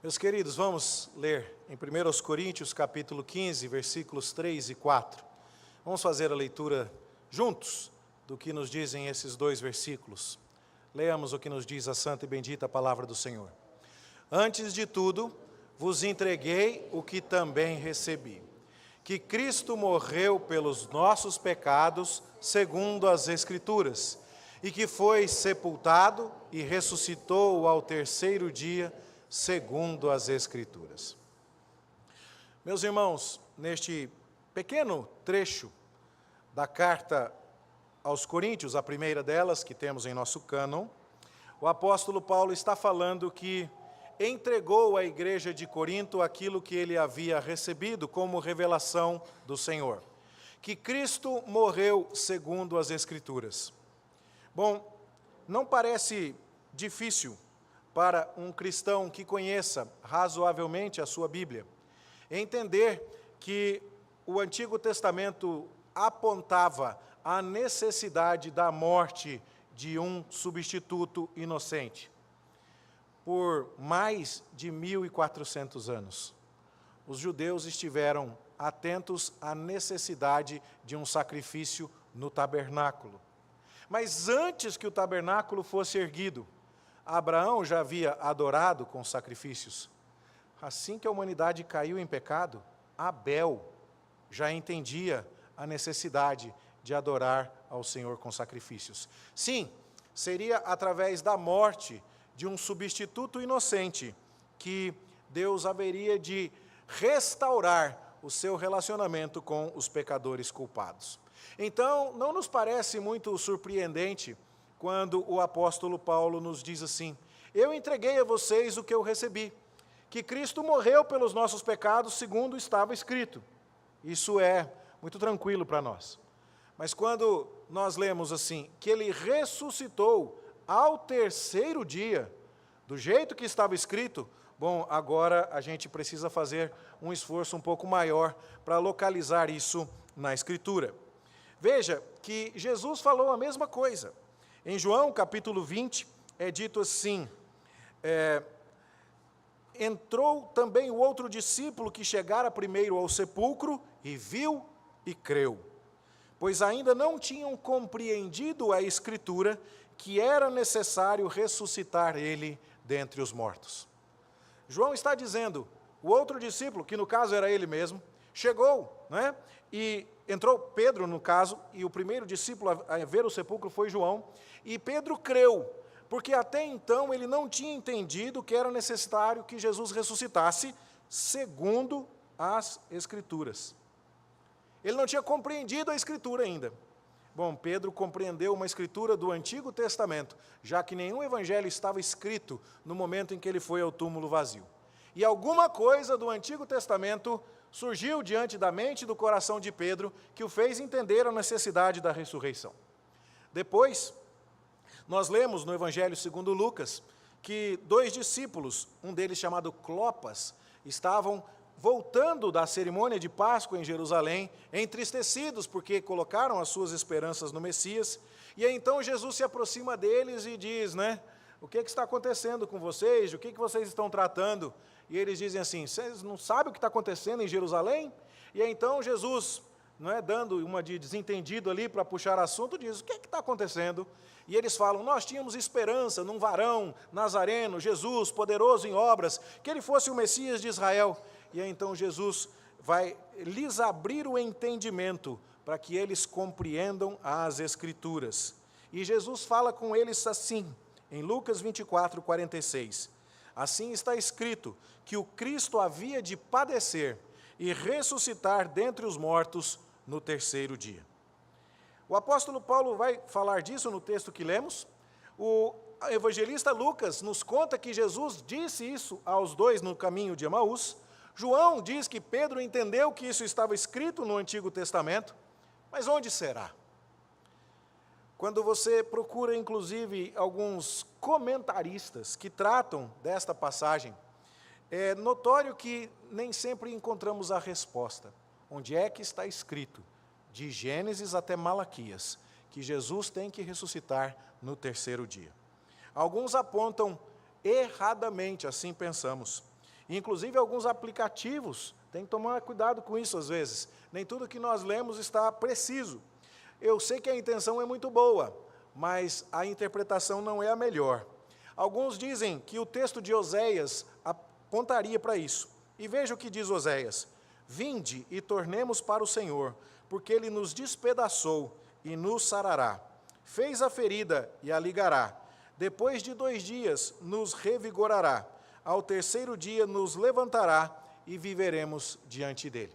Meus queridos, vamos ler em 1 Coríntios, capítulo 15, versículos 3 e 4. Vamos fazer a leitura juntos do que nos dizem esses dois versículos. Leamos o que nos diz a santa e bendita palavra do Senhor. Antes de tudo, vos entreguei o que também recebi, que Cristo morreu pelos nossos pecados, segundo as Escrituras, e que foi sepultado e ressuscitou ao terceiro dia, segundo as Escrituras. Meus irmãos, neste pequeno trecho da carta aos Coríntios, a primeira delas que temos em nosso cânon, o apóstolo Paulo está falando que entregou à igreja de Corinto aquilo que ele havia recebido como revelação do Senhor, que Cristo morreu segundo as Escrituras. Bom, não parece difícil para um cristão que conheça razoavelmente a sua Bíblia entender que o Antigo Testamento apontava a necessidade da morte de um substituto inocente. Por mais de 1.400 anos, os judeus estiveram atentos à necessidade de um sacrifício no tabernáculo. Mas antes que o tabernáculo fosse erguido, Abraão já havia adorado com sacrifícios. Assim que a humanidade caiu em pecado, Abel já entendia a necessidade de adorar ao Senhor com sacrifícios. Sim, seria através da morte de um substituto inocente que Deus haveria de restaurar o seu relacionamento com os pecadores culpados. Então, não nos parece muito surpreendente quando o apóstolo Paulo nos diz assim: eu entreguei a vocês o que eu recebi, que Cristo morreu pelos nossos pecados segundo estava escrito. Isso é muito tranquilo para nós. Mas quando nós lemos assim, que ele ressuscitou ao terceiro dia, do jeito que estava escrito, bom, agora a gente precisa fazer um esforço um pouco maior para localizar isso na Escritura. Veja que Jesus falou a mesma coisa. Em João, capítulo 20, é dito assim, entrou também o outro discípulo que chegara primeiro ao sepulcro e viu e creu, pois ainda não tinham compreendido a Escritura que era necessário ressuscitar ele dentre os mortos. João está dizendo, o outro discípulo, que no caso era ele mesmo, chegou, né? E entrou Pedro, no caso, e o primeiro discípulo a ver o sepulcro foi João, e Pedro creu, porque até então ele não tinha entendido que era necessário que Jesus ressuscitasse segundo as Escrituras. Ele não tinha compreendido a Escritura ainda. Bom, Pedro compreendeu uma Escritura do Antigo Testamento, já que nenhum evangelho estava escrito no momento em que ele foi ao túmulo vazio. E alguma coisa do Antigo Testamento surgiu diante da mente e do coração de Pedro, que o fez entender a necessidade da ressurreição. Depois, nós lemos no Evangelho segundo Lucas, que dois discípulos, um deles chamado Clopas, estavam voltando da cerimônia de Páscoa em Jerusalém, entristecidos porque colocaram as suas esperanças no Messias, e aí então Jesus se aproxima deles e diz, né, o que está acontecendo com vocês, o que vocês estão tratando? E eles dizem assim, vocês não sabem o que está acontecendo em Jerusalém? E aí então Jesus, não é, dando uma de desentendido ali para puxar assunto, diz, o que está acontecendo? E eles falam, nós tínhamos esperança num varão nazareno, Jesus, poderoso em obras, que ele fosse o Messias de Israel. E aí então Jesus vai lhes abrir o entendimento para que eles compreendam as Escrituras. E Jesus fala com eles assim, em Lucas 24, 46. Assim está escrito que o Cristo havia de padecer e ressuscitar dentre os mortos no terceiro dia. O apóstolo Paulo vai falar disso no texto que lemos. O evangelista Lucas nos conta que Jesus disse isso aos dois no caminho de Emaús. João diz que Pedro entendeu que isso estava escrito no Antigo Testamento, mas onde será? Quando você procura, inclusive, alguns comentaristas que tratam desta passagem, é notório que nem sempre encontramos a resposta. Onde é que está escrito, de Gênesis até Malaquias, que Jesus tem que ressuscitar no terceiro dia? Alguns apontam erradamente, assim pensamos, Inclusive alguns aplicativos, tem que tomar cuidado com isso às vezes. Nem tudo que nós lemos está preciso. Eu sei que a intenção é muito boa, mas a interpretação não é a melhor. Alguns dizem que o texto de Oséias apontaria para isso. E veja o que diz Oséias: vinde e tornemos para o Senhor, porque Ele nos despedaçou e nos sarará. Fez a ferida e a ligará. Depois de 2 dias nos revigorará. Ao 3º dia nos levantará e viveremos diante dele.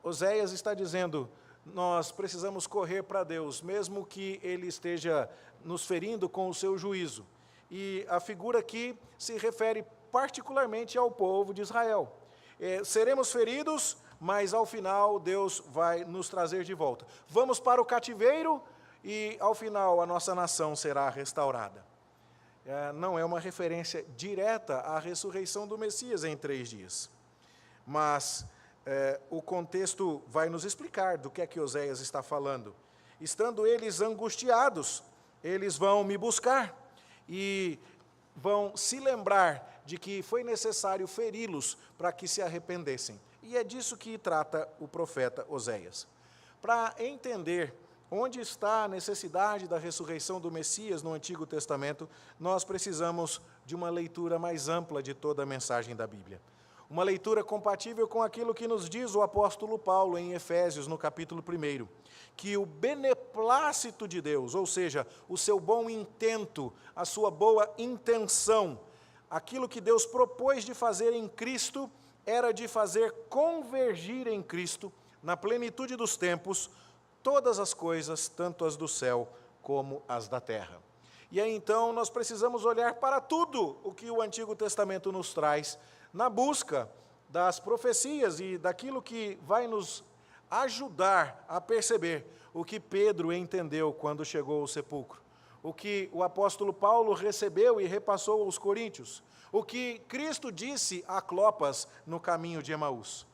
Oséias está dizendo, nós precisamos correr para Deus, mesmo que Ele esteja nos ferindo com o seu juízo. E a figura aqui se refere particularmente ao povo de Israel. Seremos feridos, mas ao final Deus vai nos trazer de volta. Vamos para o cativeiro e ao final a nossa nação será restaurada. Não é uma referência direta à ressurreição do Messias em 3 dias. Mas o contexto vai nos explicar do que é que Oséias está falando. Estando eles angustiados, eles vão me buscar e vão se lembrar de que foi necessário feri-los para que se arrependessem. E é disso que trata o profeta Oséias. Para entender onde está a necessidade da ressurreição do Messias no Antigo Testamento, nós precisamos de uma leitura mais ampla de toda a mensagem da Bíblia. Uma leitura compatível com aquilo que nos diz o apóstolo Paulo em Efésios, no capítulo 1, que o beneplácito de Deus, ou seja, o seu bom intento, a sua boa intenção, aquilo que Deus propôs de fazer em Cristo, era de fazer convergir em Cristo, na plenitude dos tempos, todas as coisas, tanto as do céu como as da terra. E aí então nós precisamos olhar para tudo o que o Antigo Testamento nos traz, na busca das profecias e daquilo que vai nos ajudar a perceber o que Pedro entendeu quando chegou ao sepulcro, o que o apóstolo Paulo recebeu e repassou aos coríntios, o que Cristo disse a Clopas no caminho de Emaús.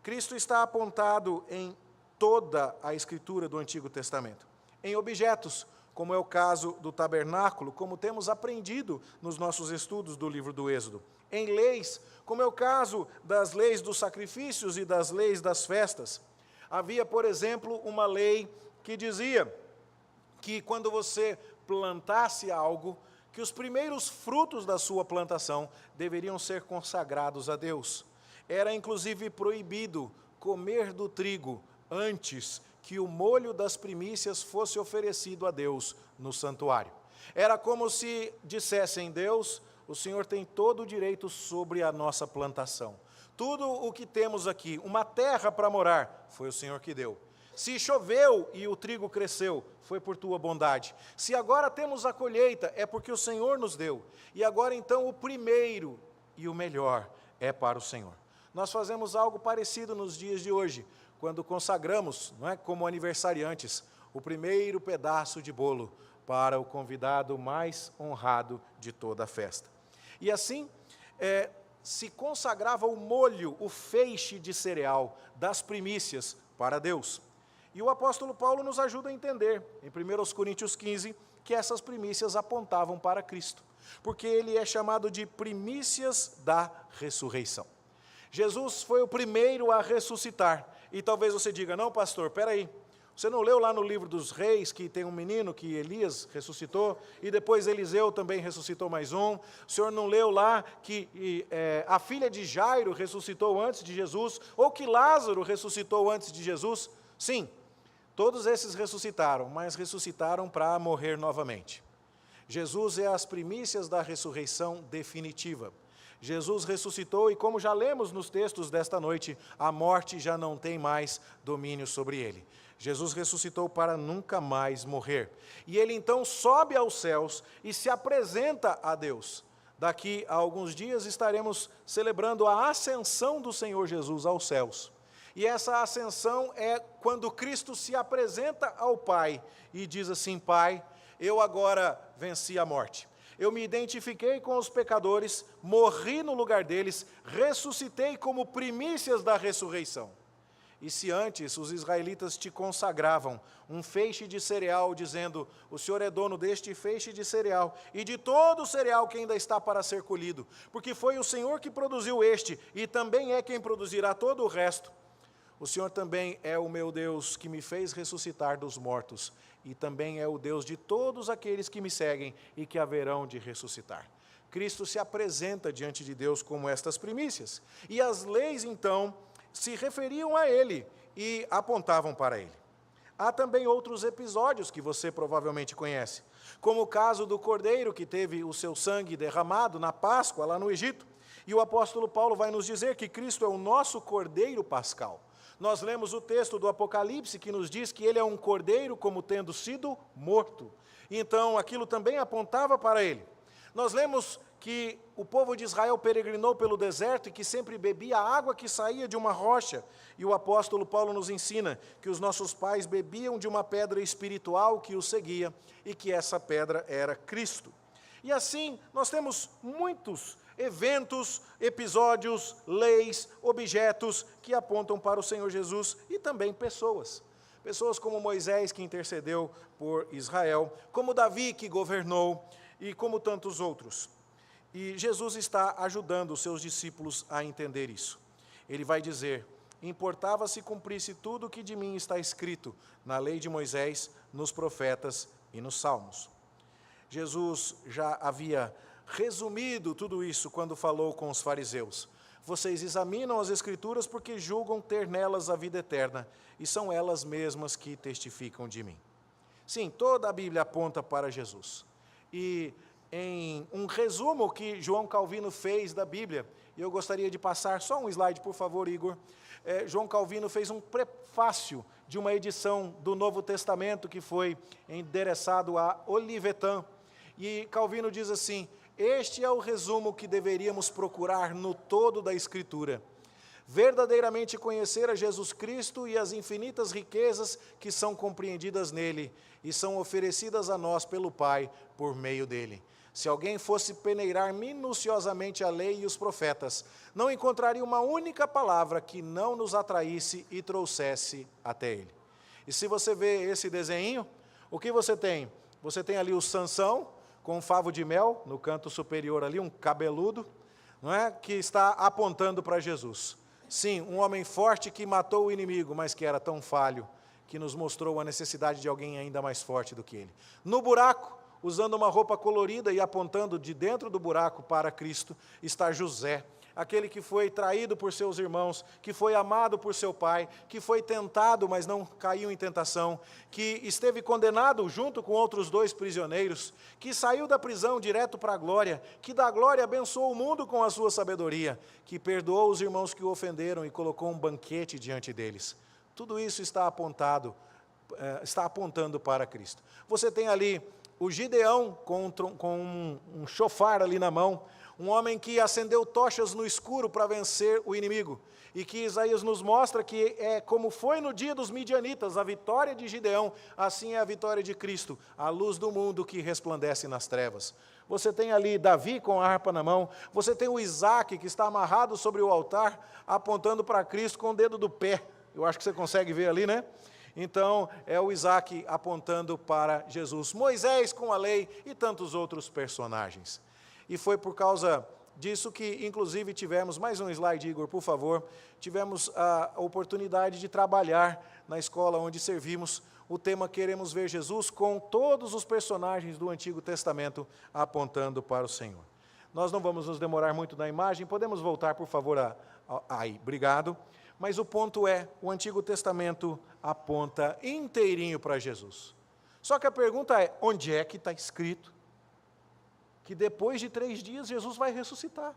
Cristo está apontado em toda a Escritura do Antigo Testamento, em objetos, como é o caso do tabernáculo, como temos aprendido nos nossos estudos do livro do Êxodo, em leis, como é o caso das leis dos sacrifícios e das leis das festas. Havia, por exemplo, uma lei que dizia que quando você plantasse algo, que os primeiros frutos da sua plantação deveriam ser consagrados a Deus. Era inclusive proibido comer do trigo antes que o molho das primícias fosse oferecido a Deus no santuário. Era como se dissessem: Deus, o Senhor tem todo o direito sobre a nossa plantação. Tudo o que temos aqui, uma terra para morar, foi o Senhor que deu. Se choveu e o trigo cresceu, foi por tua bondade. Se agora temos a colheita, é porque o Senhor nos deu. E agora então o primeiro e o melhor é para o Senhor. Nós fazemos algo parecido nos dias de hoje, quando consagramos, não é, como aniversariantes, o primeiro pedaço de bolo para o convidado mais honrado de toda a festa. E assim, se consagrava o molho, o feixe de cereal das primícias para Deus. E o apóstolo Paulo nos ajuda a entender, em 1 Coríntios 15, que essas primícias apontavam para Cristo, porque ele é chamado de primícias da ressurreição. Jesus foi o primeiro a ressuscitar. E talvez você diga: não, pastor, espera aí, você não leu lá no livro dos reis que tem um menino que Elias ressuscitou, e depois Eliseu também ressuscitou mais um? O senhor não leu lá que a filha de Jairo ressuscitou antes de Jesus, ou que Lázaro ressuscitou antes de Jesus? Sim, todos esses ressuscitaram, mas ressuscitaram para morrer novamente. Jesus é as primícias da ressurreição definitiva. Jesus ressuscitou e, como já lemos nos textos desta noite, a morte já não tem mais domínio sobre ele. Jesus ressuscitou para nunca mais morrer. E ele então sobe aos céus e se apresenta a Deus. Daqui a alguns dias estaremos celebrando a ascensão do Senhor Jesus aos céus. E essa ascensão é quando Cristo se apresenta ao Pai e diz assim: Pai, eu agora venci a morte. Eu me identifiquei com os pecadores, morri no lugar deles, ressuscitei como primícias da ressurreição. E se antes os israelitas te consagravam um feixe de cereal, dizendo, o Senhor é dono deste feixe de cereal e de todo o cereal que ainda está para ser colhido, porque foi o Senhor que produziu este e também é quem produzirá todo o resto. O Senhor também é o meu Deus que me fez ressuscitar dos mortos e também é o Deus de todos aqueles que me seguem e que haverão de ressuscitar. Cristo se apresenta diante de Deus como estas primícias. E as leis, então, se referiam a ele e apontavam para ele. Há também outros episódios que você provavelmente conhece, como o caso do cordeiro que teve o seu sangue derramado na Páscoa, lá no Egito. E o apóstolo Paulo vai nos dizer que Cristo é o nosso cordeiro pascal. Nós lemos o texto do Apocalipse que nos diz que ele é um cordeiro como tendo sido morto. Então, aquilo também apontava para ele. Nós lemos que o povo de Israel peregrinou pelo deserto e que sempre bebia a água que saía de uma rocha. E o apóstolo Paulo nos ensina que os nossos pais bebiam de uma pedra espiritual que os seguia e que essa pedra era Cristo. E assim, nós temos muitos eventos, episódios, leis, objetos que apontam para o Senhor Jesus e também pessoas. Pessoas como Moisés, que intercedeu por Israel, como Davi, que governou, e como tantos outros. E Jesus está ajudando os seus discípulos a entender isso. Ele vai dizer, importava se cumprisse tudo o que de mim está escrito na lei de Moisés, nos profetas e nos salmos. Jesus já havia resumido tudo isso quando falou com os fariseus. Vocês examinam as Escrituras porque julgam ter nelas a vida eterna, e são elas mesmas que testificam de mim. Sim, toda a Bíblia aponta para Jesus. E em um resumo que João Calvino fez da Bíblia, e eu gostaria de passar só um slide, por favor, Igor. João Calvino fez um prefácio de uma edição do Novo Testamento que foi endereçado a Olivetan. E Calvino diz assim, este é o resumo que deveríamos procurar no todo da Escritura. Verdadeiramente conhecer a Jesus Cristo e as infinitas riquezas que são compreendidas nele e são oferecidas a nós pelo Pai por meio dele. Se alguém fosse peneirar minuciosamente a lei e os profetas, não encontraria uma única palavra que não nos atraísse e trouxesse até ele. E se você vê esse desenho, o que você tem? Você tem ali o Sansão, com um favo de mel, no canto superior ali, um cabeludo, não é? Que está apontando para Jesus. Sim, um homem forte que matou o inimigo, mas que era tão falho, que nos mostrou a necessidade de alguém ainda mais forte do que ele. No buraco, usando uma roupa colorida e apontando de dentro do buraco para Cristo, está José, aquele que foi traído por seus irmãos, que foi amado por seu pai, que foi tentado, mas não caiu em tentação, que esteve condenado junto com outros 2 prisioneiros, que saiu da prisão direto para a glória, que da glória abençoou o mundo com a sua sabedoria, que perdoou os irmãos que o ofenderam e colocou um banquete diante deles. Tudo isso está apontando para Cristo. Você tem ali o Gideão com um chofar ali na mão, um homem que acendeu tochas no escuro para vencer o inimigo, e que Isaías nos mostra que é como foi no dia dos midianitas, a vitória de Gideão, assim é a vitória de Cristo, a luz do mundo que resplandece nas trevas. Você tem ali Davi com a harpa na mão, você tem o Isaac que está amarrado sobre o altar, apontando para Cristo com o dedo do pé, eu acho que você consegue ver ali, né? Então, é o Isaac apontando para Jesus, Moisés com a lei e tantos outros personagens. E foi por causa disso que, inclusive, tivemos, mais um slide, Igor, por favor, tivemos a oportunidade de trabalhar na escola onde servimos o tema Queremos Ver Jesus, com todos os personagens do Antigo Testamento apontando para o Senhor. Nós não vamos nos demorar muito na imagem, podemos voltar, por favor, aí, obrigado. Mas o ponto é, o Antigo Testamento aponta inteirinho para Jesus. Só que a pergunta é, onde é que está escrito que depois de 3 dias Jesus vai ressuscitar?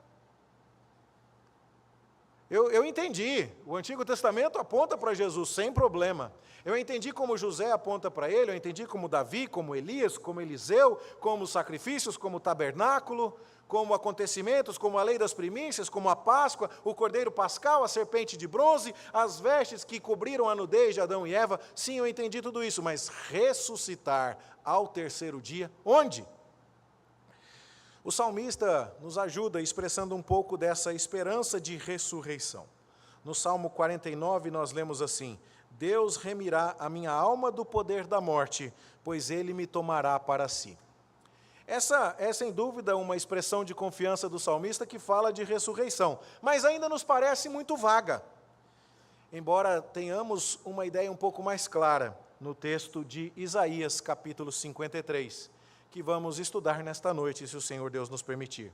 Eu entendi, o Antigo Testamento aponta para Jesus sem problema. Eu entendi como José aponta para ele, eu entendi como Davi, como Elias, como Eliseu, como os sacrifícios, como o tabernáculo, como acontecimentos, como a lei das primícias, como a Páscoa, o cordeiro pascal, a serpente de bronze, as vestes que cobriram a nudez de Adão e Eva. Sim, eu entendi tudo isso, mas ressuscitar ao 3º dia, onde? O salmista nos ajuda expressando um pouco dessa esperança de ressurreição. No Salmo 49 nós lemos assim: Deus remirá a minha alma do poder da morte, pois ele me tomará para si. Essa é, sem dúvida, uma expressão de confiança do salmista que fala de ressurreição, mas ainda nos parece muito vaga, embora tenhamos uma ideia um pouco mais clara no texto de Isaías, capítulo 53, que vamos estudar nesta noite, se o Senhor Deus nos permitir.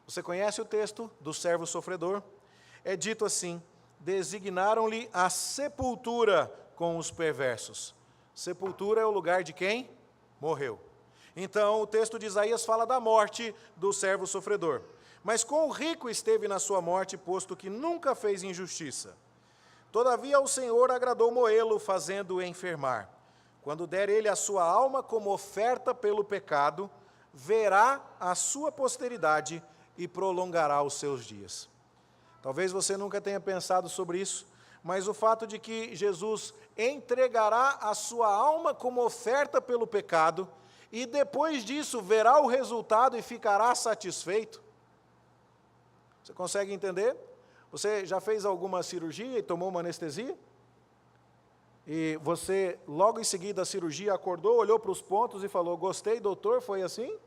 Você conhece o texto do servo sofredor? É dito assim: designaram-lhe a sepultura com os perversos. Sepultura é o lugar de quem morreu. Então, o texto de Isaías fala da morte do servo sofredor. Mas quão rico esteve na sua morte, posto que nunca fez injustiça. Todavia o Senhor agradou Moê-lo, fazendo-o enfermar. Quando der ele a sua alma como oferta pelo pecado, verá a sua posteridade e prolongará os seus dias. Talvez você nunca tenha pensado sobre isso, mas o fato de que Jesus entregará a sua alma como oferta pelo pecado, e depois disso verá o resultado e ficará satisfeito. Você consegue entender? Você já fez alguma cirurgia e tomou uma anestesia? E você, logo em seguida da cirurgia, acordou, olhou para os pontos e falou: gostei, doutor, foi assim?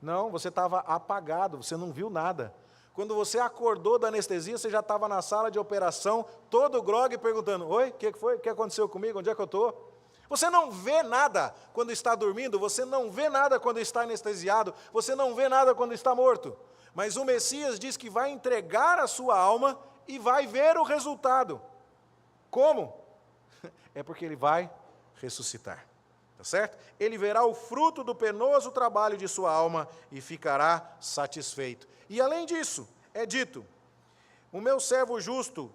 Não, você estava apagado, você não viu nada. Quando você acordou da anestesia, você já estava na sala de operação, todo grogue, perguntando: oi, o que foi? O que aconteceu comigo? Onde é que eu estou? Você não vê nada quando está dormindo, você não vê nada quando está anestesiado, você não vê nada quando está morto. Mas o Messias diz que vai entregar a sua alma e vai ver o resultado. Como? É porque ele vai ressuscitar. Tá certo? Ele verá o fruto do penoso trabalho de sua alma e ficará satisfeito. E além disso, é dito: o meu servo justo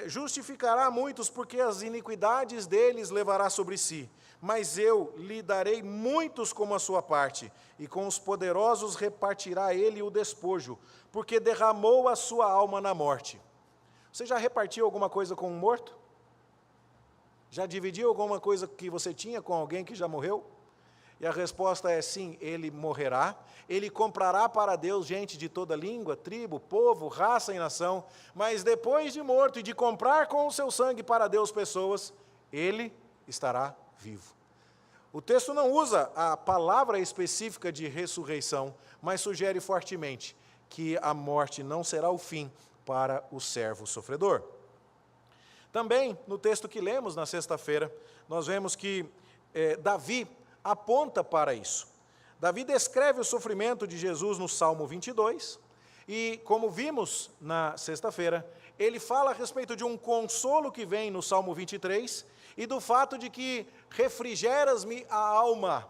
justificará muitos, porque as iniquidades deles levará sobre si. Mas eu lhe darei muitos como a sua parte, e com os poderosos repartirá ele o despojo, porque derramou a sua alma na morte. Você já repartiu alguma coisa com um morto? Já dividiu alguma coisa que você tinha com alguém que já morreu? E a resposta é sim, ele morrerá. Ele comprará para Deus gente de toda língua, tribo, povo, raça e nação. Mas depois de morto e de comprar com o seu sangue para Deus pessoas, ele estará vivo. O texto não usa a palavra específica de ressurreição, mas sugere fortemente que a morte não será o fim para o servo sofredor. Também, no texto que lemos na sexta-feira, nós vemos que Davi aponta para isso. Davi descreve o sofrimento de Jesus no Salmo 22, e como vimos na sexta-feira, ele fala a respeito de um consolo que vem no Salmo 23, e do fato de que refrigeras-me a alma,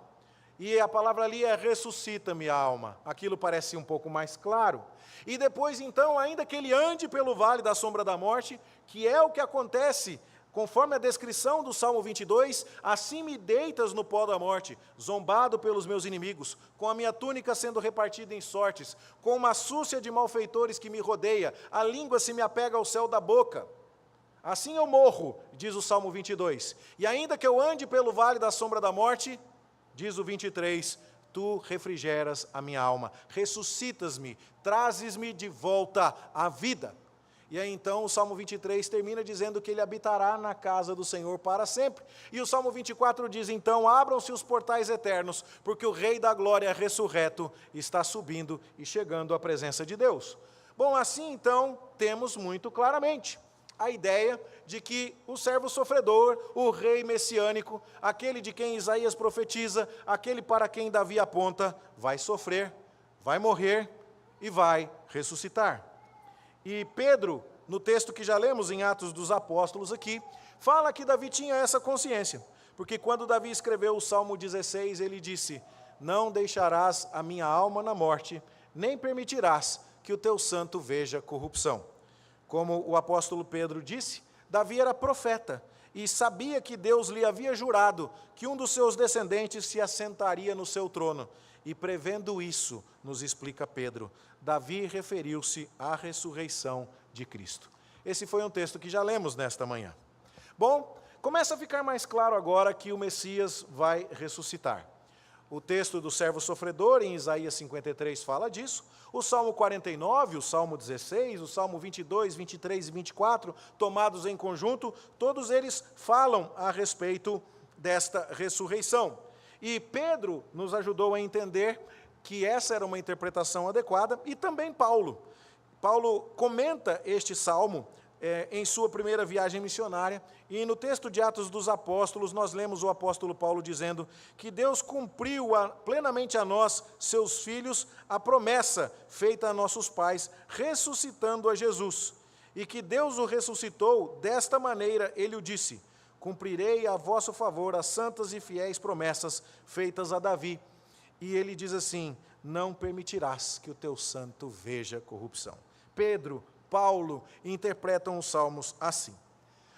e a palavra ali é ressuscita-me a alma. Aquilo parece um pouco mais claro. E depois então, ainda que ele ande pelo vale da sombra da morte, que é o que acontece conforme a descrição do Salmo 22, assim me deitas no pó da morte, zombado pelos meus inimigos, com a minha túnica sendo repartida em sortes, com uma súcia de malfeitores que me rodeia, a língua se me apega ao céu da boca. Assim eu morro, diz o Salmo 22, e ainda que eu ande pelo vale da sombra da morte, diz o 23, tu refrigeras a minha alma, ressuscitas-me, trazes-me de volta à vida. E aí então o Salmo 23 termina dizendo que ele habitará na casa do Senhor para sempre. E o Salmo 24 diz: então abram-se os portais eternos, porque o Rei da Glória ressurreto está subindo e chegando à presença de Deus. Bom, assim então temos muito claramente a ideia de que o servo sofredor, o rei messiânico, aquele de quem Isaías profetiza, aquele para quem Davi aponta, vai sofrer, vai morrer e vai ressuscitar. E Pedro, no texto que já lemos em Atos dos Apóstolos aqui, fala que Davi tinha essa consciência, porque quando Davi escreveu o Salmo 16, ele disse: não deixarás a minha alma na morte, nem permitirás que o teu santo veja corrupção. Como o apóstolo Pedro disse, Davi era profeta e sabia que Deus lhe havia jurado que um dos seus descendentes se assentaria no seu trono. E prevendo isso, nos explica Pedro, Davi referiu-se à ressurreição de Cristo. Esse foi um texto que já lemos nesta manhã. Bom, começa a ficar mais claro agora que o Messias vai ressuscitar. O texto do servo sofredor, em Isaías 53, fala disso. O Salmo 49, o Salmo 16, o Salmo 22, 23 e 24, tomados em conjunto, todos eles falam a respeito desta ressurreição. E Pedro nos ajudou a entender que essa era uma interpretação adequada, e também Paulo. Paulo comenta este salmo em sua primeira viagem missionária, e no texto de Atos dos Apóstolos, nós lemos o apóstolo Paulo dizendo que Deus cumpriu plenamente a nós, seus filhos, a promessa feita a nossos pais, ressuscitando a Jesus, e que Deus o ressuscitou, desta maneira ele o disse: cumprirei a vosso favor as santas e fiéis promessas feitas a Davi. E ele diz assim: não permitirás que o teu santo veja corrupção. Pedro, Paulo interpretam os salmos assim.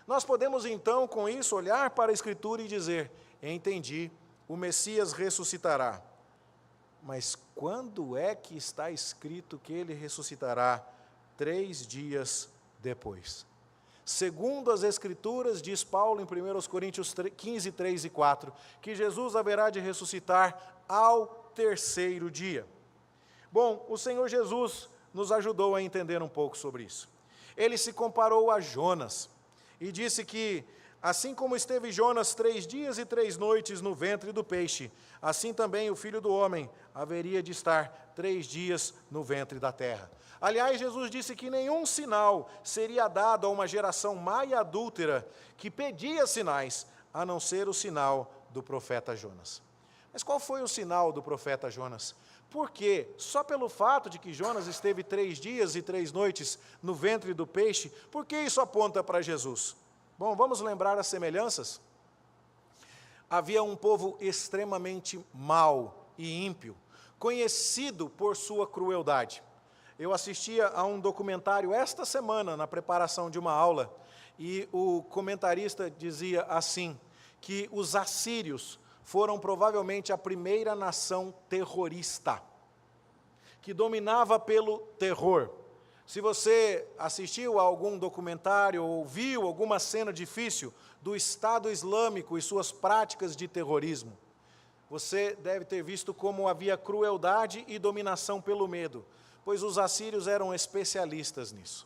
Nós podemos então, com isso, olhar para a Escritura e dizer: entendi, o Messias ressuscitará. Mas quando é que está escrito que ele ressuscitará? 3 dias depois. Segundo as Escrituras, diz Paulo em 1 Coríntios 15, 3 e 4, que Jesus haverá de ressuscitar ao 3º dia. Bom, o Senhor Jesus nos ajudou a entender um pouco sobre isso. Ele se comparou a Jonas e disse que, assim como esteve Jonas 3 dias e 3 noites no ventre do peixe, assim também o Filho do Homem haveria de estar 3 dias no ventre da terra. Aliás, Jesus disse que nenhum sinal seria dado a uma geração má e adúltera que pedia sinais, a não ser o sinal do profeta Jonas. Mas qual foi o sinal do profeta Jonas? Porque só pelo fato de que Jonas esteve 3 dias e 3 noites no ventre do peixe, por que isso aponta para Jesus? Bom, vamos lembrar as semelhanças? Havia um povo extremamente mau e ímpio, conhecido por sua crueldade. Eu assistia a um documentário esta semana, na preparação de uma aula, e o comentarista dizia assim, que os assírios foram provavelmente a primeira nação terrorista, que dominava pelo terror. Se você assistiu a algum documentário ou viu alguma cena difícil do Estado Islâmico e suas práticas de terrorismo, você deve ter visto como havia crueldade e dominação pelo medo, pois os assírios eram especialistas nisso.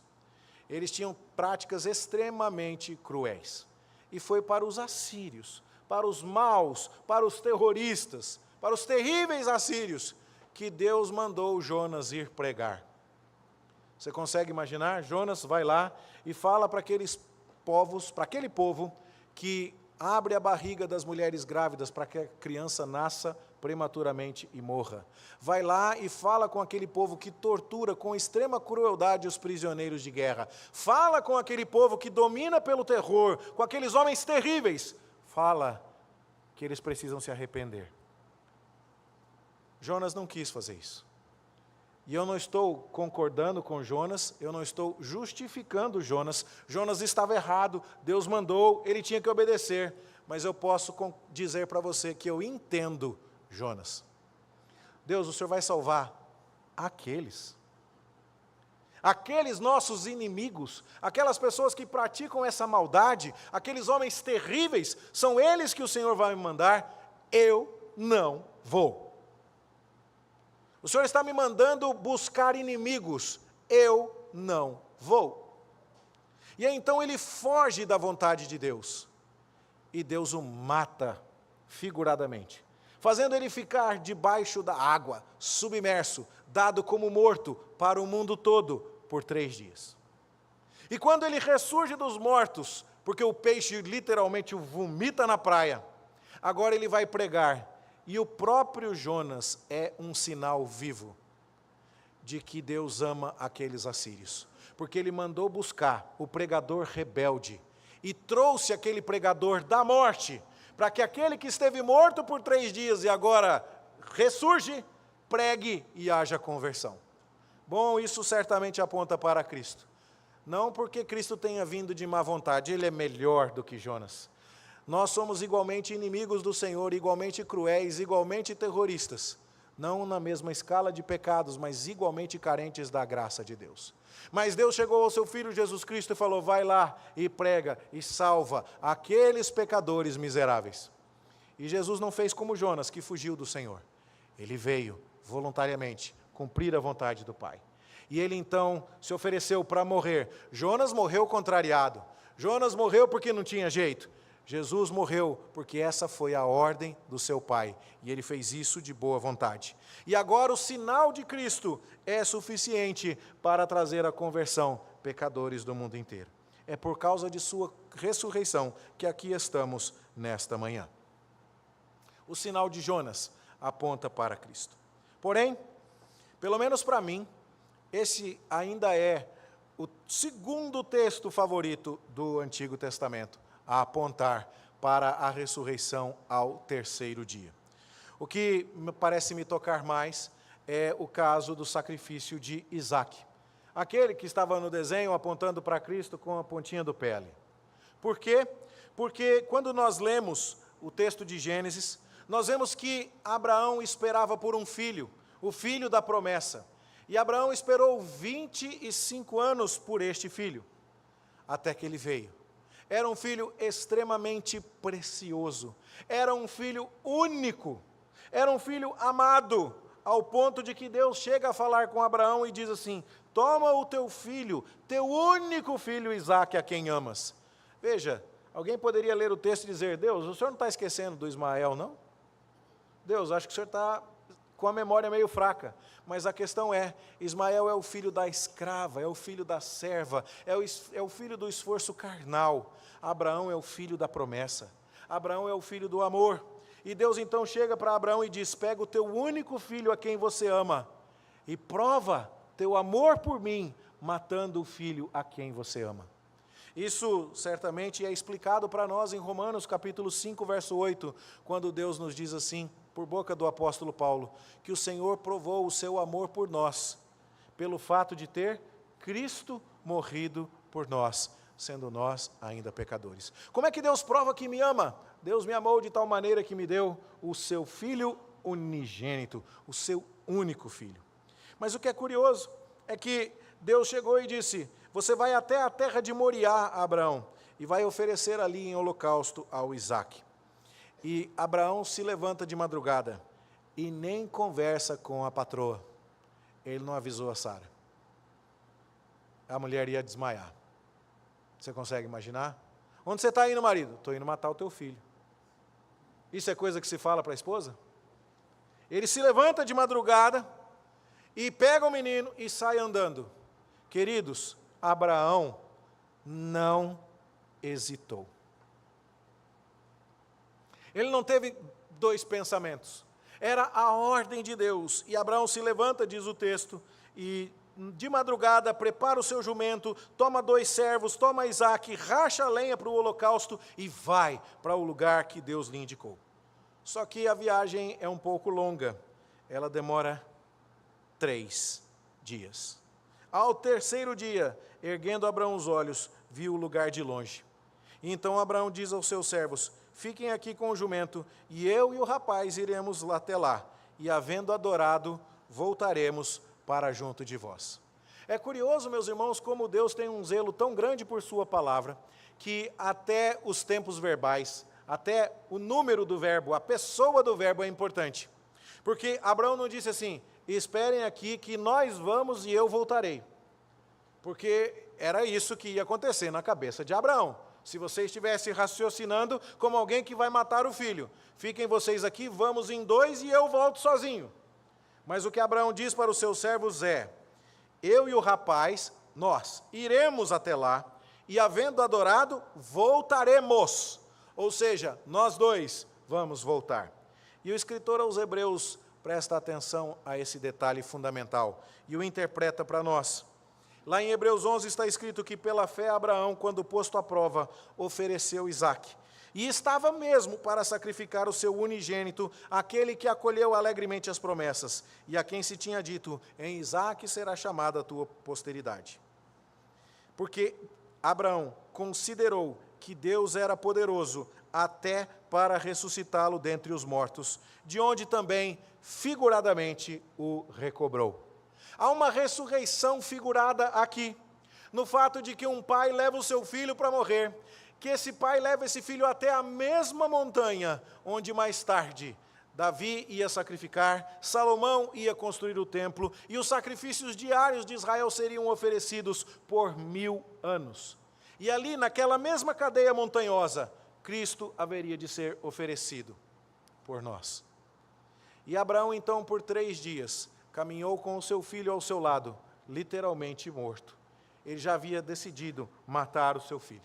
Eles tinham práticas extremamente cruéis. E foi para os assírios, para os maus, para os terroristas, para os terríveis assírios, que Deus mandou Jonas ir pregar. Você consegue imaginar? Jonas vai lá e fala para aqueles povos, para aquele povo que abre a barriga das mulheres grávidas para que a criança nasça prematuramente e morra. Vai lá e fala com aquele povo que tortura com extrema crueldade os prisioneiros de guerra. Fala com aquele povo que domina pelo terror, com aqueles homens terríveis. Fala que eles precisam se arrepender. Jonas não quis fazer isso. E eu não estou concordando com Jonas, eu não estou justificando Jonas. Jonas estava errado, Deus mandou, ele tinha que obedecer. Mas eu posso dizer para você que eu entendo Jonas. Deus, o Senhor vai salvar aqueles nossos inimigos, aquelas pessoas que praticam essa maldade, aqueles homens terríveis, são eles que o Senhor vai me mandar, eu não vou. O Senhor está me mandando buscar inimigos, eu não vou. E aí, então ele foge da vontade de Deus, e Deus o mata figuradamente, fazendo ele ficar debaixo da água, submerso, dado como morto para o mundo todo por 3 dias. E quando ele ressurge dos mortos, porque o peixe literalmente o vomita na praia, agora ele vai pregar, e o próprio Jonas é um sinal vivo de que Deus ama aqueles assírios, porque ele mandou buscar o pregador rebelde, e trouxe aquele pregador da morte, para que aquele que esteve morto por 3 dias e agora ressurge, pregue e haja conversão. Bom, isso certamente aponta para Cristo. Não porque Cristo tenha vindo de má vontade, ele é melhor do que Jonas. Nós somos igualmente inimigos do Senhor, igualmente cruéis, igualmente terroristas. Não na mesma escala de pecados, mas igualmente carentes da graça de Deus. Mas Deus chegou ao seu Filho Jesus Cristo e falou, vai lá e prega e salva aqueles pecadores miseráveis. E Jesus não fez como Jonas, que fugiu do Senhor. Ele veio voluntariamente cumprir a vontade do Pai. E ele então se ofereceu para morrer. Jonas morreu contrariado. Jonas morreu porque não tinha jeito. Jesus morreu porque essa foi a ordem do seu Pai. E ele fez isso de boa vontade. E agora o sinal de Cristo é suficiente para trazer a conversão pecadores do mundo inteiro. É por causa de sua ressurreição que aqui estamos nesta manhã. O sinal de Jonas aponta para Cristo. Porém, pelo menos para mim, esse ainda é o segundo texto favorito do Antigo Testamento a apontar para a ressurreição ao terceiro dia. O que parece me tocar mais é o caso do sacrifício de Isaque. Aquele que estava no desenho apontando para Cristo com a pontinha do pé ali. Por quê? Porque quando nós lemos o texto de Gênesis, nós vemos que Abraão esperava por um filho, o filho da promessa. E Abraão esperou 25 anos por este filho, até que ele veio. Era um filho extremamente precioso, era um filho único, era um filho amado, ao ponto de que Deus chega a falar com Abraão e diz assim: toma o teu filho, teu único filho Isaque, a quem amas. Veja, alguém poderia ler o texto e dizer: Deus, o senhor não está esquecendo do Ismael, não? Deus, acho que o senhor está com a memória meio fraca. Mas a questão é, Ismael é o filho da escrava, é o filho da serva, é o filho do esforço carnal. Abraão é o filho da promessa. Abraão é o filho do amor. E Deus então chega para Abraão e diz: pega o teu único filho a quem você ama e prova teu amor por mim, matando o filho a quem você ama. Isso certamente é explicado para nós em Romanos capítulo 5, verso 8, quando Deus nos diz assim, por boca do apóstolo Paulo, que o Senhor provou o seu amor por nós, pelo fato de ter Cristo morrido por nós, sendo nós ainda pecadores. Como é que Deus prova que me ama? Deus me amou de tal maneira que me deu o seu Filho unigênito, o seu único Filho. Mas o que é curioso é que Deus chegou e disse: você vai até a terra de Moriá, Abraão, e vai oferecer ali em holocausto ao Isaque. E Abraão se levanta de madrugada e nem conversa com a patroa. Ele não avisou a Sara. A mulher ia desmaiar. Você consegue imaginar? Onde você está indo, marido? Estou indo matar o teu filho. Isso é coisa que se fala para a esposa? Ele se levanta de madrugada e pega o menino e sai andando. Queridos, Abraão não hesitou. Ele não teve dois pensamentos. Era a ordem de Deus. E Abraão se levanta, diz o texto, e de madrugada prepara o seu jumento, toma 2 servos, toma Isaque, racha a lenha para o holocausto e vai para o lugar que Deus lhe indicou. Só que a viagem é um pouco longa. Ela demora 3 dias. Ao terceiro dia, erguendo Abraão os olhos, viu o lugar de longe. E então Abraão diz aos seus servos: fiquem aqui com o jumento, e eu e o rapaz iremos lá até lá, e havendo adorado, voltaremos para junto de vós. É curioso, meus irmãos, como Deus tem um zelo tão grande por sua palavra, que até os tempos verbais, até o número do verbo, a pessoa do verbo é importante. Porque Abraão não disse assim: esperem aqui que nós vamos e eu voltarei. Porque era isso que ia acontecer na cabeça de Abraão. Se você estivesse raciocinando como alguém que vai matar o filho, fiquem vocês aqui, vamos em 2 e eu volto sozinho. Mas o que Abraão diz para os seus servos é: eu e o rapaz, nós iremos até lá, e havendo adorado, voltaremos. Ou seja, nós 2 vamos voltar. E o escritor aos Hebreus presta atenção a esse detalhe fundamental e o interpreta para nós. Lá em Hebreus 11 está escrito que pela fé Abraão, quando posto à prova, ofereceu Isaque. E estava mesmo para sacrificar o seu unigênito, aquele que acolheu alegremente as promessas, e a quem se tinha dito: em Isaque será chamada a tua posteridade. Porque Abraão considerou que Deus era poderoso até para ressuscitá-lo dentre os mortos, de onde também, figuradamente, o recobrou. Há uma ressurreição figurada aqui, no fato de que um pai leva o seu filho para morrer, que esse pai leva esse filho até a mesma montanha onde mais tarde Davi ia sacrificar, Salomão ia construir o templo e os sacrifícios diários de Israel seriam oferecidos por 1000 anos. E ali, naquela mesma cadeia montanhosa, Cristo haveria de ser oferecido por nós. E Abraão, então, por 3 dias, caminhou com o seu filho ao seu lado, literalmente morto. Ele já havia decidido matar o seu filho.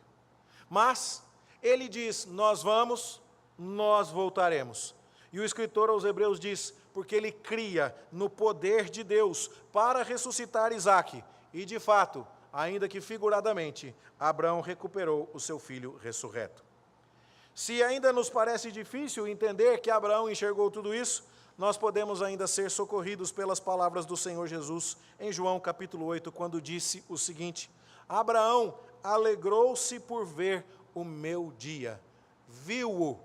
Mas ele diz, nós vamos, nós voltaremos. E o escritor aos Hebreus diz, porque ele cria no poder de Deus para ressuscitar Isaque. E de fato, ainda que figuradamente, Abraão recuperou o seu filho ressurreto. Se ainda nos parece difícil entender que Abraão enxergou tudo isso, nós podemos ainda ser socorridos pelas palavras do Senhor Jesus em João capítulo 8, quando disse o seguinte, Abraão alegrou-se por ver o meu dia, viu-o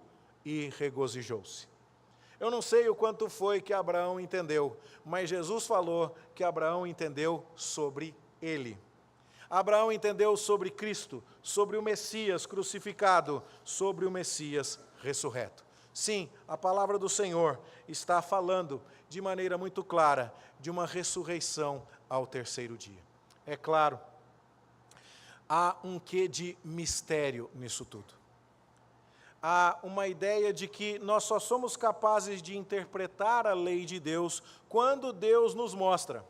e regozijou-se. Eu não sei o quanto foi que Abraão entendeu, mas Jesus falou que Abraão entendeu sobre ele. Abraão entendeu sobre Cristo, sobre o Messias crucificado, sobre o Messias ressurreto. Sim, a palavra do Senhor está falando de maneira muito clara de uma ressurreição ao 3º dia. É claro, há um quê de mistério nisso tudo. Há uma ideia de que nós só somos capazes de interpretar a lei de Deus quando Deus nos mostra.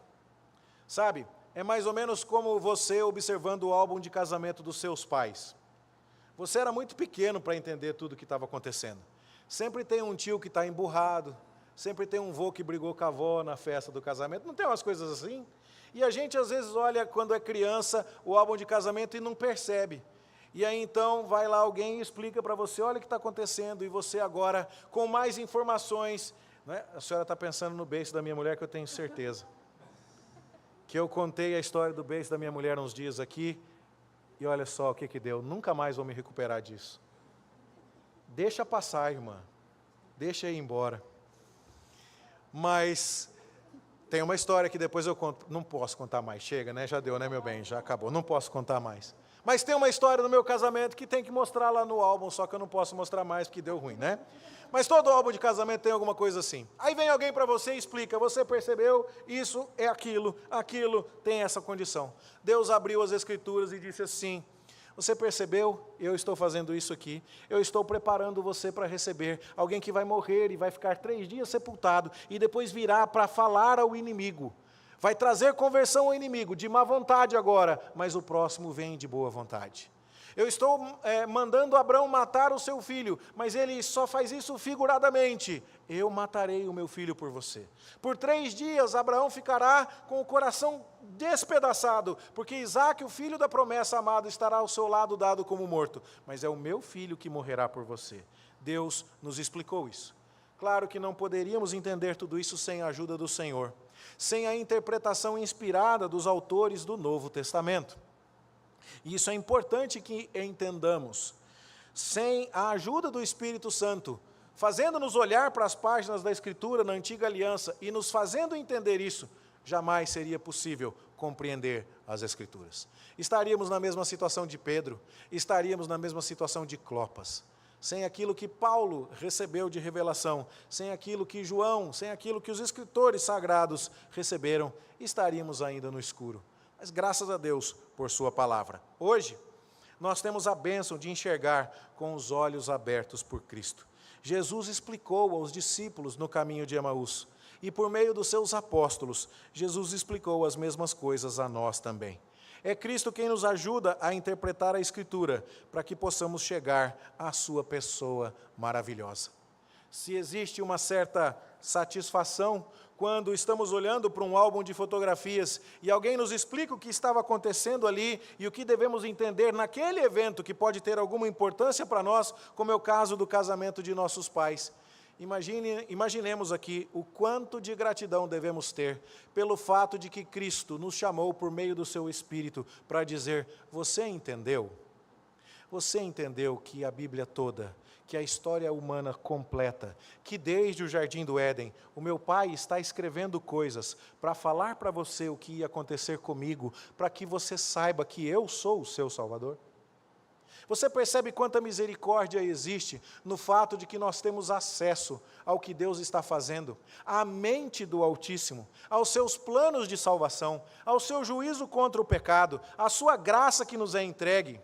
Sabe, é mais ou menos como você observando o álbum de casamento dos seus pais. Você era muito pequeno para entender tudo o que estava acontecendo. Sempre tem um tio que está emburrado, sempre tem um vô que brigou com a avó na festa do casamento, não tem umas coisas assim? E a gente às vezes olha, quando é criança, o álbum de casamento e não percebe. E aí então vai lá alguém e explica para você, olha o que está acontecendo, e você agora, com mais informações, né? A senhora está pensando no beijo da minha mulher, que eu tenho certeza. Que eu contei a história do beijo da minha mulher uns dias aqui, e olha só o que deu, nunca mais vou me recuperar disso. Deixa passar, irmã, deixa ir embora. Mas tem uma história que depois eu conto, não posso contar mais, chega, né? Já deu, né, meu bem, já acabou, não posso contar mais. Mas tem uma história no meu casamento que tem que mostrar lá no álbum, só que eu não posso mostrar mais porque deu ruim, né? Mas todo álbum de casamento tem alguma coisa assim. Aí vem alguém para você e explica, você percebeu, isso é aquilo, aquilo tem essa condição. Deus abriu as Escrituras e disse assim, você percebeu? Eu estou fazendo isso aqui, eu estou preparando você para receber alguém que vai morrer e vai ficar 3 dias sepultado e depois virá para falar ao inimigo. Vai trazer conversão ao inimigo, de má vontade agora, mas o próximo vem de boa vontade. Eu estou mandando Abraão matar o seu filho, mas ele só faz isso figuradamente. Eu matarei o meu filho por você. Por 3 dias Abraão ficará com o coração despedaçado, porque Isaque, o filho da promessa amado, estará ao seu lado dado como morto. Mas é o meu filho que morrerá por você. Deus nos explicou isso. Claro que não poderíamos entender tudo isso sem a ajuda do Senhor, sem a interpretação inspirada dos autores do Novo Testamento. E isso é importante que entendamos. Sem a ajuda do Espírito Santo, fazendo-nos olhar para as páginas da Escritura na Antiga Aliança e nos fazendo entender isso, jamais seria possível compreender as Escrituras. Estaríamos na mesma situação de Pedro, estaríamos na mesma situação de Clopas. Sem aquilo que Paulo recebeu de revelação, sem aquilo que João, sem aquilo que os escritores sagrados receberam, estaríamos ainda no escuro. Mas graças a Deus por sua palavra. Hoje, nós temos a bênção de enxergar com os olhos abertos por Cristo. Jesus explicou aos discípulos no caminho de Emaús, e por meio dos seus apóstolos, Jesus explicou as mesmas coisas a nós também. É Cristo quem nos ajuda a interpretar a Escritura, para que possamos chegar à sua pessoa maravilhosa. Se existe uma certa satisfação quando estamos olhando para um álbum de fotografias e alguém nos explica o que estava acontecendo ali e o que devemos entender naquele evento que pode ter alguma importância para nós, como é o caso do casamento de nossos pais. Imaginemos aqui o quanto de gratidão devemos ter pelo fato de que Cristo nos chamou por meio do seu Espírito para dizer, você entendeu? Você entendeu que a Bíblia toda, que a história humana completa, que desde o Jardim do Éden, o meu Pai está escrevendo coisas para falar para você o que ia acontecer comigo, para que você saiba que eu sou o seu Salvador? Você percebe quanta misericórdia existe no fato de que nós temos acesso ao que Deus está fazendo, à mente do Altíssimo, aos seus planos de salvação, ao seu juízo contra o pecado, à sua graça que nos é entregue.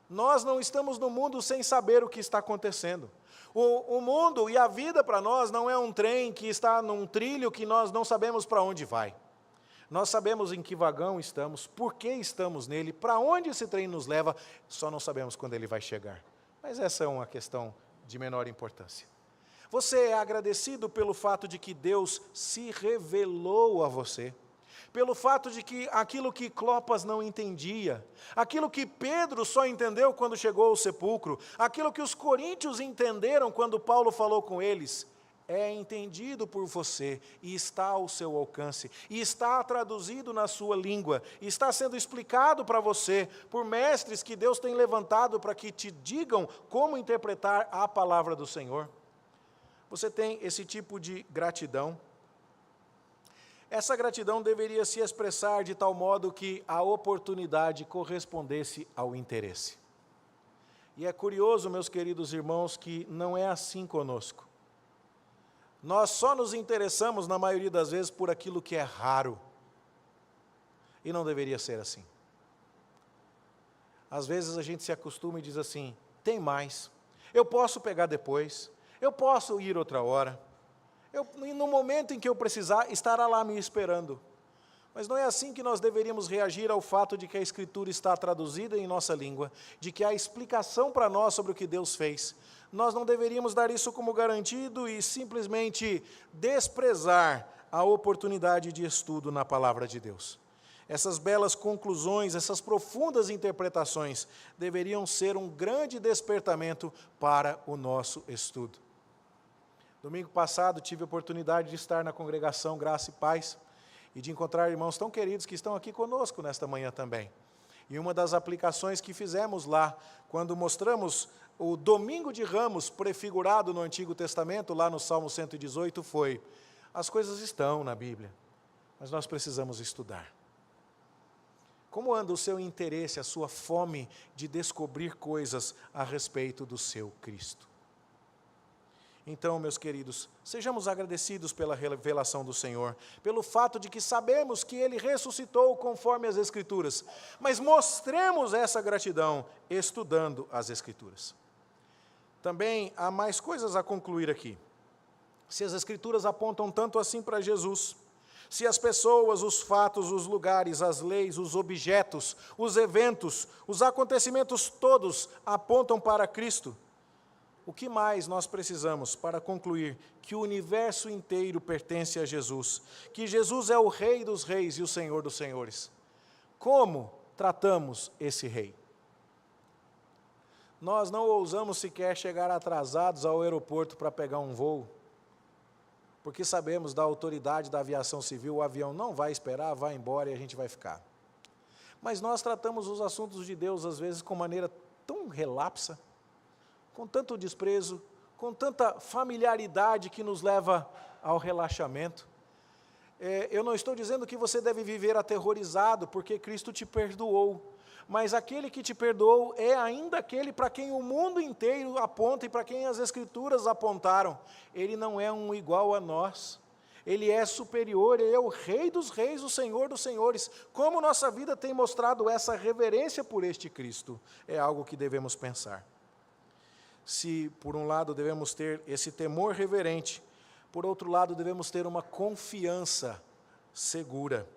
Nós não estamos no mundo sem saber o que está acontecendo. O mundo e a vida para nós não é um trem que está num trilho que nós não sabemos para onde vai. Nós sabemos em que vagão estamos, por que estamos nele, para onde esse trem nos leva, só não sabemos quando ele vai chegar. Mas essa é uma questão de menor importância. Você é agradecido pelo fato de que Deus se revelou a você, pelo fato de que aquilo que Clopas não entendia, aquilo que Pedro só entendeu quando chegou ao sepulcro, aquilo que os coríntios entenderam quando Paulo falou com eles, é entendido por você e está ao seu alcance, e está traduzido na sua língua, e está sendo explicado para você por mestres que Deus tem levantado para que te digam como interpretar a palavra do Senhor. Você tem esse tipo de gratidão. Essa gratidão deveria se expressar de tal modo que a oportunidade correspondesse ao interesse. E é curioso, meus queridos irmãos, que não é assim conosco. Nós só nos interessamos, na maioria das vezes, por aquilo que é raro. E não deveria ser assim. Às vezes a gente se acostuma e diz assim, tem mais, eu posso pegar depois, eu posso ir outra hora, no momento em que eu precisar, estará lá me esperando. Mas não é assim que nós deveríamos reagir ao fato de que a Escritura está traduzida em nossa língua, de que há explicação para nós sobre o que Deus fez. Nós não deveríamos dar isso como garantido e simplesmente desprezar a oportunidade de estudo na palavra de Deus. Essas belas conclusões, essas profundas interpretações deveriam ser um grande despertamento para o nosso estudo. Domingo passado tive a oportunidade de estar na congregação Graça e Paz e de encontrar irmãos tão queridos que estão aqui conosco nesta manhã também. E uma das aplicações que fizemos lá, quando mostramos o Domingo de Ramos prefigurado no Antigo Testamento, lá no Salmo 118, foi: as coisas estão na Bíblia, mas nós precisamos estudar. Como anda o seu interesse, a sua fome de descobrir coisas a respeito do seu Cristo? Então, meus queridos, sejamos agradecidos pela revelação do Senhor, pelo fato de que sabemos que Ele ressuscitou conforme as Escrituras, mas mostremos essa gratidão estudando as Escrituras. Também há mais coisas a concluir aqui. Se as Escrituras apontam tanto assim para Jesus, se as pessoas, os fatos, os lugares, as leis, os objetos, os eventos, os acontecimentos todos apontam para Cristo, o que mais nós precisamos para concluir que o universo inteiro pertence a Jesus, que Jesus é o Rei dos Reis e o Senhor dos Senhores? Como tratamos esse Rei? Nós não ousamos sequer chegar atrasados ao aeroporto para pegar um voo, porque sabemos da autoridade da aviação civil, o avião não vai esperar, vai embora e a gente vai ficar. Mas nós tratamos os assuntos de Deus, às vezes, com maneira tão relapsa, com tanto desprezo, com tanta familiaridade que nos leva ao relaxamento. Eu não estou dizendo que você deve viver aterrorizado, porque Cristo te perdoou, mas aquele que te perdoou é ainda aquele para quem o mundo inteiro aponta e para quem as Escrituras apontaram. Ele não é um igual a nós, Ele é superior, Ele é o Rei dos Reis, o Senhor dos Senhores. Como nossa vida tem mostrado essa reverência por este Cristo, é algo que devemos pensar. Se, por um lado, devemos ter esse temor reverente, por outro lado, devemos ter uma confiança segura.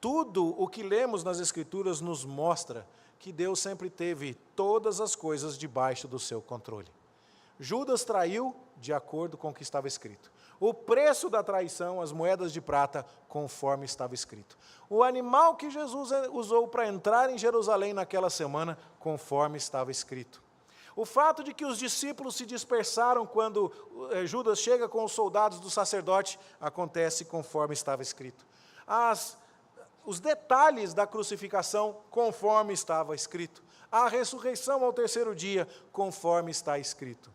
Tudo o que lemos nas Escrituras nos mostra que Deus sempre teve todas as coisas debaixo do seu controle. Judas traiu de acordo com o que estava escrito. O preço da traição, as moedas de prata, conforme estava escrito. O animal que Jesus usou para entrar em Jerusalém naquela semana, conforme estava escrito. O fato de que os discípulos se dispersaram quando Judas chega com os soldados do sacerdote, acontece conforme estava escrito. Os detalhes da crucificação, conforme estava escrito. A ressurreição ao terceiro dia, conforme está escrito.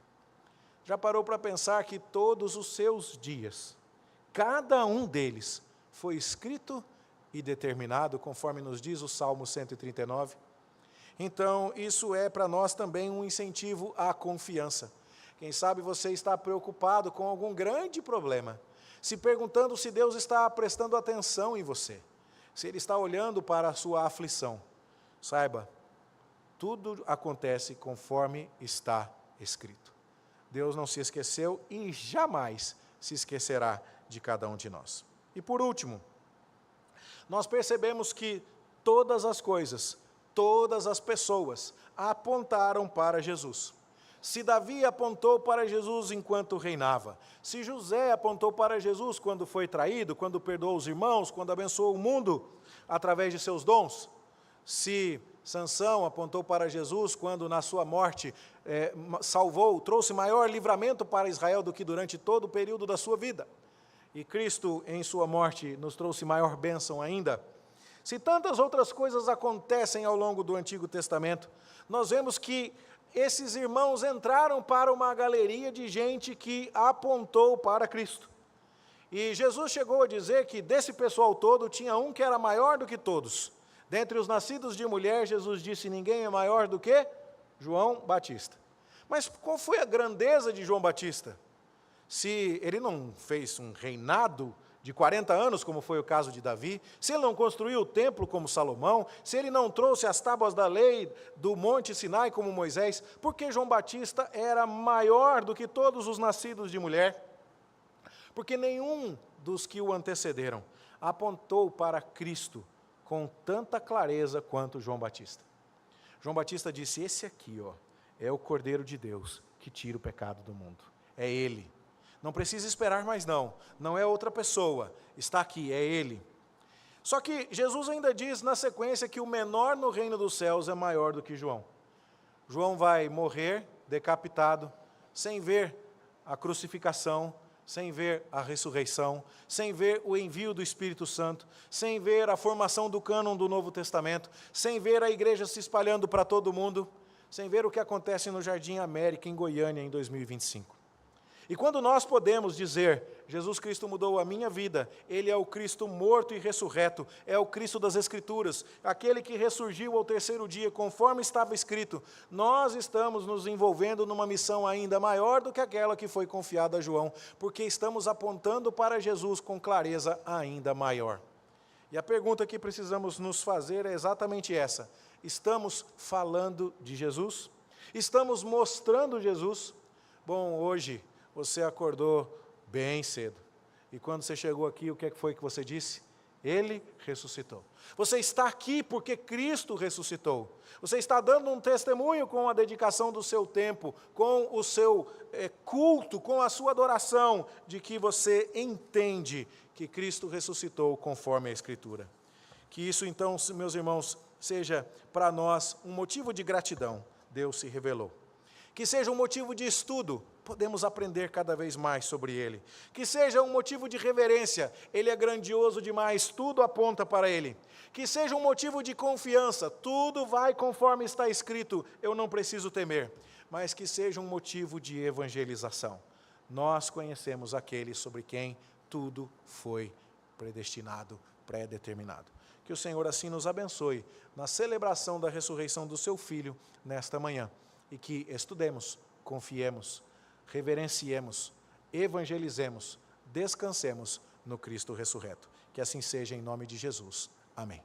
Já parou para pensar que todos os seus dias, cada um deles, foi escrito e determinado, conforme nos diz o Salmo 139? Então, isso é para nós também um incentivo à confiança. Quem sabe você está preocupado com algum grande problema, se perguntando se Deus está prestando atenção em você, se Ele está olhando para a sua aflição. Saiba, tudo acontece conforme está escrito. Deus não se esqueceu e jamais se esquecerá de cada um de nós. E por último, nós percebemos que todas as coisas, todas as pessoas apontaram para Jesus. Se Davi apontou para Jesus enquanto reinava, se José apontou para Jesus quando foi traído, quando perdoou os irmãos, quando abençoou o mundo através de seus dons, se Sansão apontou para Jesus quando na sua morte salvou, trouxe maior livramento para Israel do que durante todo o período da sua vida, e Cristo em sua morte nos trouxe maior bênção ainda. Se tantas outras coisas acontecem ao longo do Antigo Testamento, nós vemos que esses irmãos entraram para uma galeria de gente que apontou para Cristo. E Jesus chegou a dizer que desse pessoal todo tinha um que era maior do que todos. Dentre os nascidos de mulher, Jesus disse, ninguém é maior do que João Batista. Mas qual foi a grandeza de João Batista? Se ele não fez um reinado de 40 anos, como foi o caso de Davi, se ele não construiu o templo como Salomão, se ele não trouxe as tábuas da lei do Monte Sinai como Moisés, porque João Batista era maior do que todos os nascidos de mulher? Porque nenhum dos que o antecederam apontou para Cristo com tanta clareza quanto João Batista. João Batista disse, esse aqui, é o Cordeiro de Deus que tira o pecado do mundo. É Ele. Não precisa esperar mais não é outra pessoa, está aqui, é Ele. Só que Jesus ainda diz na sequência que o menor no reino dos céus é maior do que João. João vai morrer decapitado, sem ver a crucificação, sem ver a ressurreição, sem ver o envio do Espírito Santo, sem ver a formação do cânon do Novo Testamento, sem ver a igreja se espalhando para todo mundo, sem ver o que acontece no Jardim América, em Goiânia, em 2025. E quando nós podemos dizer, Jesus Cristo mudou a minha vida, Ele é o Cristo morto e ressurreto, é o Cristo das Escrituras, aquele que ressurgiu ao terceiro dia, conforme estava escrito, nós estamos nos envolvendo numa missão ainda maior do que aquela que foi confiada a João, porque estamos apontando para Jesus com clareza ainda maior. E a pergunta que precisamos nos fazer é exatamente essa, estamos falando de Jesus? Estamos mostrando Jesus? Bom, hoje você acordou bem cedo. E quando você chegou aqui, o que foi que você disse? Ele ressuscitou. Você está aqui porque Cristo ressuscitou. Você está dando um testemunho com a dedicação do seu tempo, com o seu culto, com a sua adoração, de que você entende que Cristo ressuscitou conforme a Escritura. Que isso então, meus irmãos, seja para nós um motivo de gratidão. Deus se revelou. Que seja um motivo de estudo, podemos aprender cada vez mais sobre Ele. Que seja um motivo de reverência, Ele é grandioso demais, tudo aponta para Ele. Que seja um motivo de confiança, tudo vai conforme está escrito, eu não preciso temer. Mas que seja um motivo de evangelização. Nós conhecemos aquele sobre quem tudo foi predestinado, pré-determinado. Que o Senhor assim nos abençoe na celebração da ressurreição do seu Filho nesta manhã. E que estudemos, confiemos, reverenciemos, evangelizemos, descansemos no Cristo ressurreto. Que assim seja em nome de Jesus. Amém.